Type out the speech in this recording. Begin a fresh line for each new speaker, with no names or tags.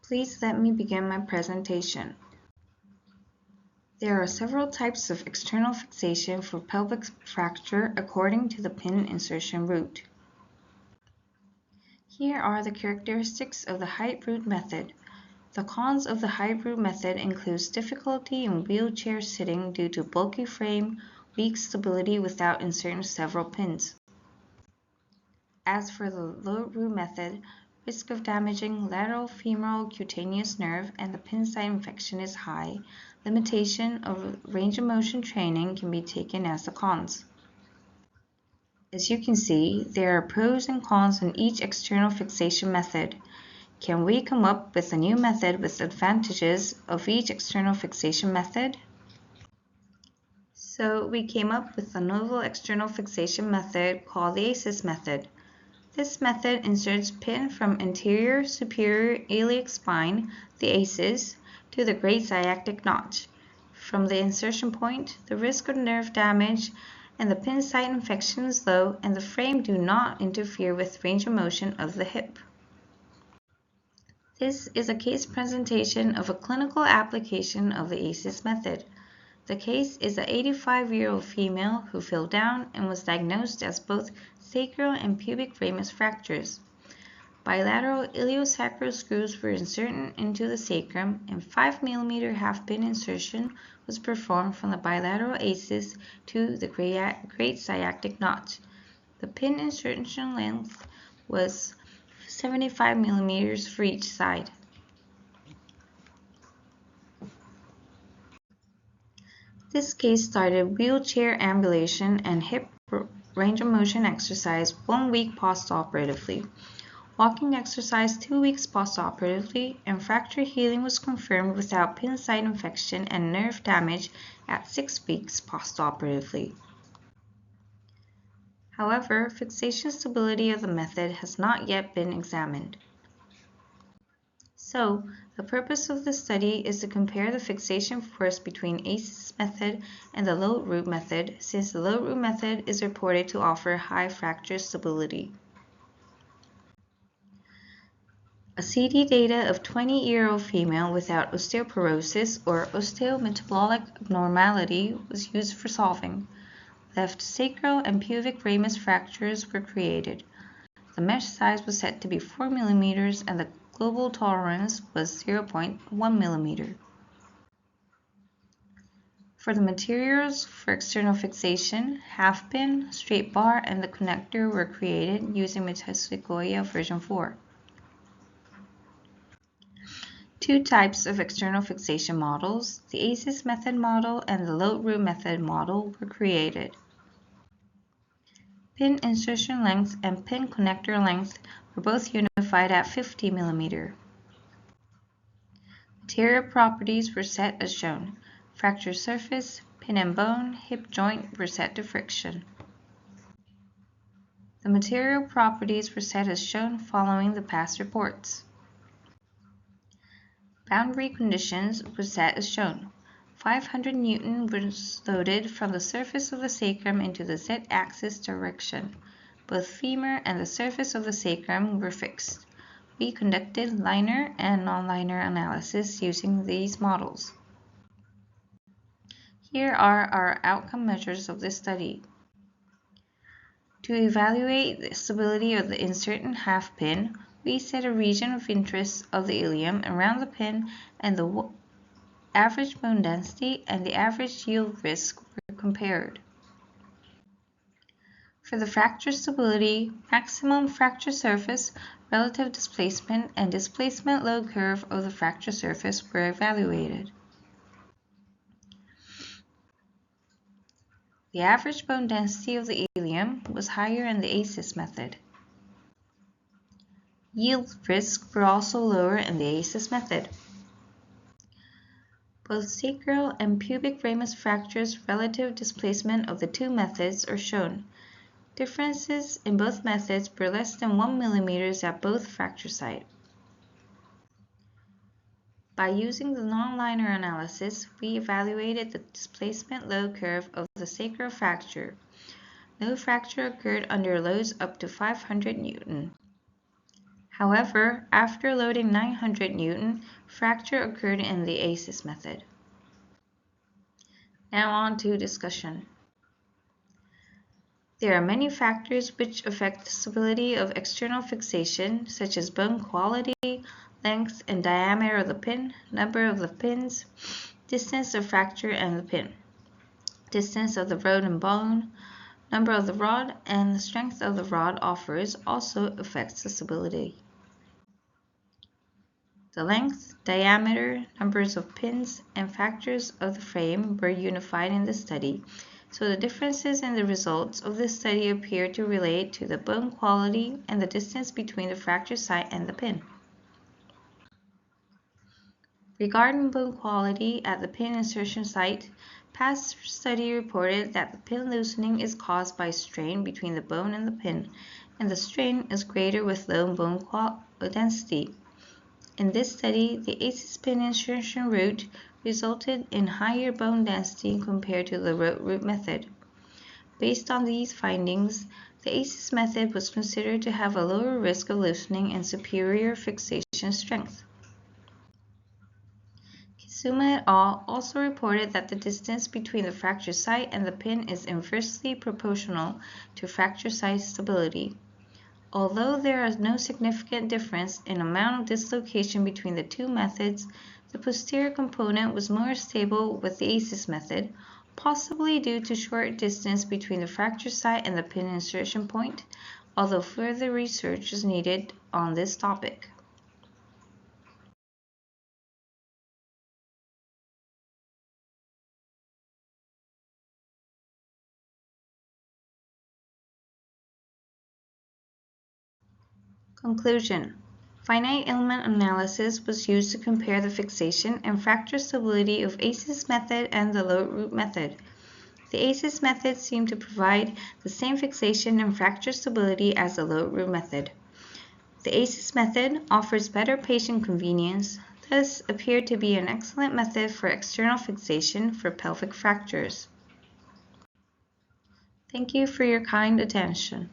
Please let me begin my presentation. There are several types of external fixation for pelvic fracture according to the pin insertion route. Here are the characteristics of the height route method. The cons of the height route method includes difficulty in wheelchair sitting due to bulky frame, weak stability without inserting several pins. As for the low route method, risk of damaging lateral femoral cutaneous nerve and the pin site infection is high. Limitation of range of motion training can be taken as the cons. As you can see, there are pros and cons in each external fixation method. Can we come up with a new method with advantages of each external fixation method? So we came up with a novel external fixation method called the ASIS method. This method inserts pin from anterior superior iliac spine, the ASIS, to the great sciatic notch. From the insertion point, the risk of nerve damage and the pin site infection is low, and the frame do not interfere with range of motion of the hip. This is a case presentation of a clinical application of the ASIS method. The case is an 85-year-old female who fell down and was diagnosed as both sacral and pubic ramus fractures. Bilateral iliosacral screws were inserted into the sacrum, and 5 mm half pin insertion was performed from the bilateral ASIS to the great sciatic notch. The pin insertion length was 75 mm for each side. This case started wheelchair ambulation and hip range of motion exercise 1 week postoperatively, walking exercise 2 weeks postoperatively, and fracture healing was confirmed without pin site infection and nerve damage at 6 weeks postoperatively. However, fixation stability of the method has not yet been examined. So, the purpose of this study is to compare the fixation force between ASIS method and the low root method, since the low root method is reported to offer high fracture stability. A CT data of 20-year-old female without osteoporosis or osteometabolic abnormality was used for solving. Left sacral and pubic ramus fractures were created. The mesh size was set to be 4 mm and the global tolerance was 0.1 mm. For the materials for external fixation, half pin, straight bar, and the connector were created using Metasequoia version 4. Two types of external fixation models, the ASIS method model and the low root method model, were created. Pin insertion length and pin connector length were both unified at 50 mm. Material properties were set as shown. Fracture surface, pin and bone, hip joint were set to friction. The material properties were set as shown following the past reports. Boundary conditions were set as shown. 500 Newton was loaded from the surface of the sacrum into the z-axis direction. Both femur and the surface of the sacrum were fixed. We conducted liner and non-liner analysis using these models. Here are our outcome measures of this study. To evaluate the stability of the inserted half pin, we set a region of interest of the ilium around the pin, and the average bone density and the average yield risk were compared. For the fracture stability, maximum fracture surface, relative displacement, and displacement load curve of the fracture surface were evaluated. The average bone density of the ilium was higher in the ASIS method. Yield risks were also lower in the ASIS method. Both sacral and pubic ramus fractures' relative displacement of the two methods are shown. Differences in both methods were less than 1 mm at both fracture sites. By using the non-liner analysis, we evaluated the displacement load curve of the sacral fracture. No fracture occurred under loads up to 500 Newton. However, after loading 900 Newton, fracture occurred in the ASIS method. Now on to discussion. There are many factors which affect the stability of external fixation, such as bone quality, length and diameter of the pin, number of the pins, distance of fracture and the pin, distance of the rod and bone, number of the rod, and the strength of the rod offers also affects the stability. The length, diameter, numbers of pins, and factors of the frame were unified in the study, so the differences in the results of this study appear to relate to the bone quality and the distance between the fracture site and the pin. Regarding bone quality at the pin insertion site, past study reported that the pin loosening is caused by strain between the bone and the pin, and the strain is greater with low bone density. In this study, the ASIS pin insertion route resulted in higher bone density compared to the rote method. Based on these findings, the ASIS method was considered to have a lower risk of loosening and superior fixation strength. Kisuma et al. Also reported that the distance between the fracture site and the pin is inversely proportional to fracture site stability. Although there is no significant difference in amount of dislocation between the two methods, the posterior component was more stable with the ASIS method, possibly due to short distance between the fracture site and the pin insertion point, although further research is needed on this topic. Conclusion. Finite element analysis was used to compare the fixation and fracture stability of ASIS method and the load root method. The ASIS method seemed to provide the same fixation and fracture stability as the load root method. The ASIS method offers better patient convenience, thus appeared to be an excellent method for external fixation for pelvic fractures. Thank you for your kind attention.